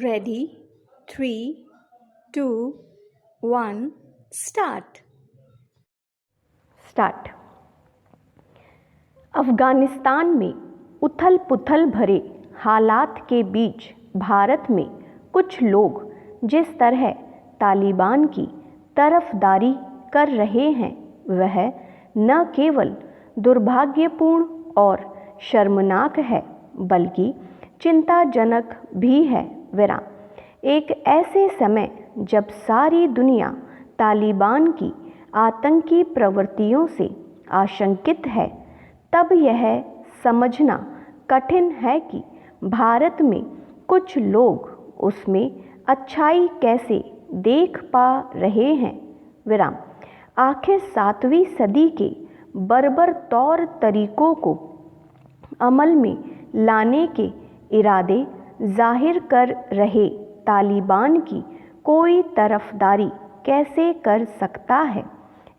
Ready? 3, 2, 1, start. Afghanistan में उथल पुथल भरे हालात के बीच भारत में कुछ लोग जिस तरह तालिबान की तरफदारी कर रहे हैं वह न केवल दुर्भाग्यपूर्ण और शर्मनाक है बल्कि चिंताजनक भी है। एक ऐसे समय जब सारी दुनिया तालिबान की आतंकी प्रवृत्तियों से आशंकित है, तब यह समझना कठिन है कि भारत में कुछ लोग उसमें अच्छाई कैसे देख पा रहे हैं। आखिर 7वीं सदी के बर्बर तौर तरीकों को अमल में लाने के इरादे जाहिर कर रहे तालिबान की कोई तरफदारी कैसे कर सकता है?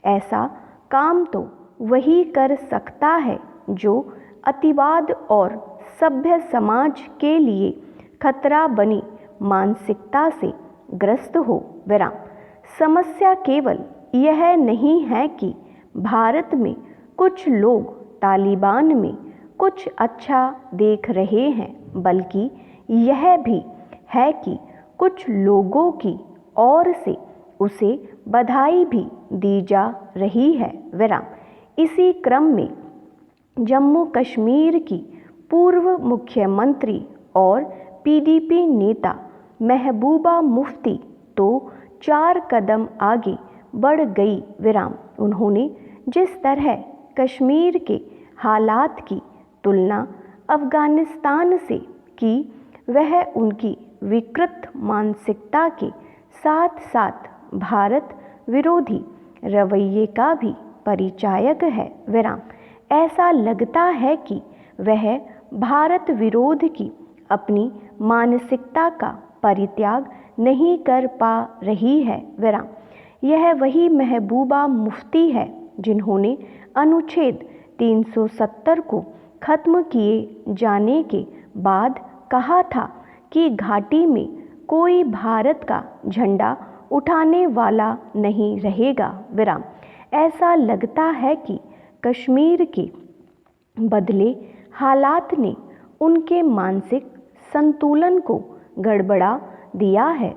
ऐसा काम तो वही कर सकता है जो अतिवाद और सभ्य समाज के लिए खतरा बनी मानसिकता से ग्रस्त हो। समस्या केवल यह नहीं है कि भारत में कुछ लोग तालिबान में कुछ अच्छा देख रहे हैं, बल्कि यह भी है कि कुछ लोगों की ओर से उसे बधाई भी दी जा रही है। इसी क्रम में जम्मू कश्मीर की पूर्व मुख्यमंत्री और पीडीपी नेता महबूबा मुफ्ती तो 4 कदम आगे बढ़ गई। उन्होंने जिस तरह कश्मीर के हालात की तुलना अफ़गानिस्तान से की, वह उनकी विकृत मानसिकता के साथ साथ भारत विरोधी रवैये का भी परिचायक है। ऐसा लगता है कि वह भारत विरोध की अपनी मानसिकता का परित्याग नहीं कर पा रही है। यह वही महबूबा मुफ्ती है जिन्होंने अनुच्छेद 370 को खत्म किए जाने के बाद कहा था कि घाटी में कोई भारत का झंडा उठाने वाला नहीं रहेगा। ऐसा लगता है कि कश्मीर के बदले हालात ने उनके मानसिक संतुलन को गड़बड़ा दिया है।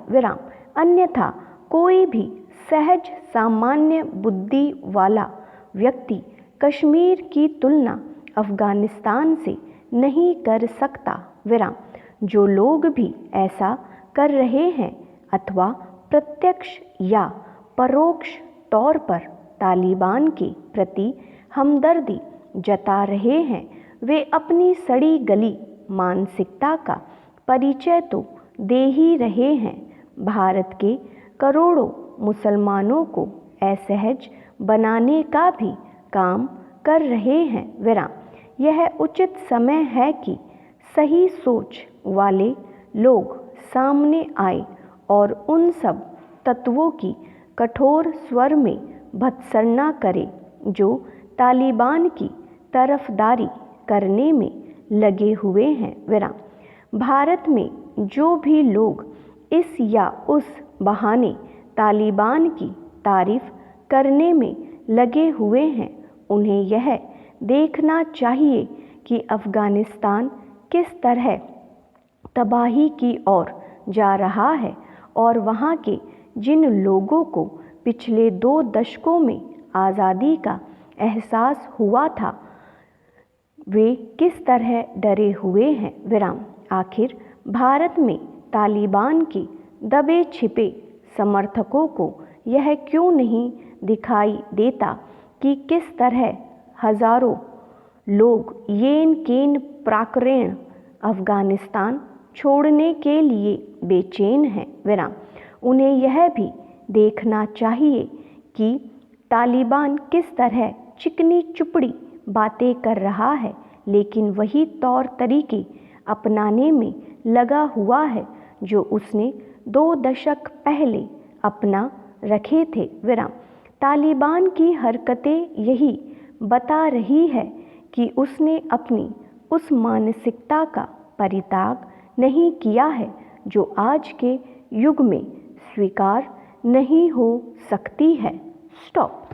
अन्यथा कोई भी सहज सामान्य बुद्धि वाला व्यक्ति कश्मीर की तुलना अफ़गानिस्तान से नहीं कर सकता। जो लोग भी ऐसा कर रहे हैं अथवा प्रत्यक्ष या परोक्ष तौर पर तालिबान के प्रति हमदर्दी जता रहे हैं, वे अपनी सड़ी गली मानसिकता का परिचय तो दे ही रहे हैं, भारत के करोड़ों मुसलमानों को असहज बनाने का भी काम कर रहे हैं। यह उचित समय है कि सही सोच वाले लोग सामने आए और उन सब तत्वों की कठोर स्वर में भत्सना करें जो तालिबान की तरफदारी करने में लगे हुए हैं। भारत में जो भी लोग इस या उस बहाने तालिबान की तारीफ करने में लगे हुए हैं, उन्हें यह देखना चाहिए कि अफ़गानिस्तान किस तरह तबाही की ओर जा रहा है और वहाँ के जिन लोगों को पिछले 2 दशकों में आज़ादी का एहसास हुआ था, वे किस तरह डरे हुए हैं। आखिर भारत में तालिबान के दबे छिपे समर्थकों को यह क्यों नहीं दिखाई देता कि किस तरह हजारों लोग येन केन प्राकरण अफ़गानिस्तान छोड़ने के लिए बेचैन हैं। उन्हें यह भी देखना चाहिए कि तालिबान किस तरह चिकनी चुपड़ी बातें कर रहा है, लेकिन वही तौर तरीके अपनाने में लगा हुआ है जो उसने 2 दशक पहले अपना रखे थे। तालिबान की हरकतें यही बता रही है कि उसने अपनी उस मानसिकता का परित्याग नहीं किया है जो आज के युग में स्वीकार नहीं हो सकती है। स्टॉप।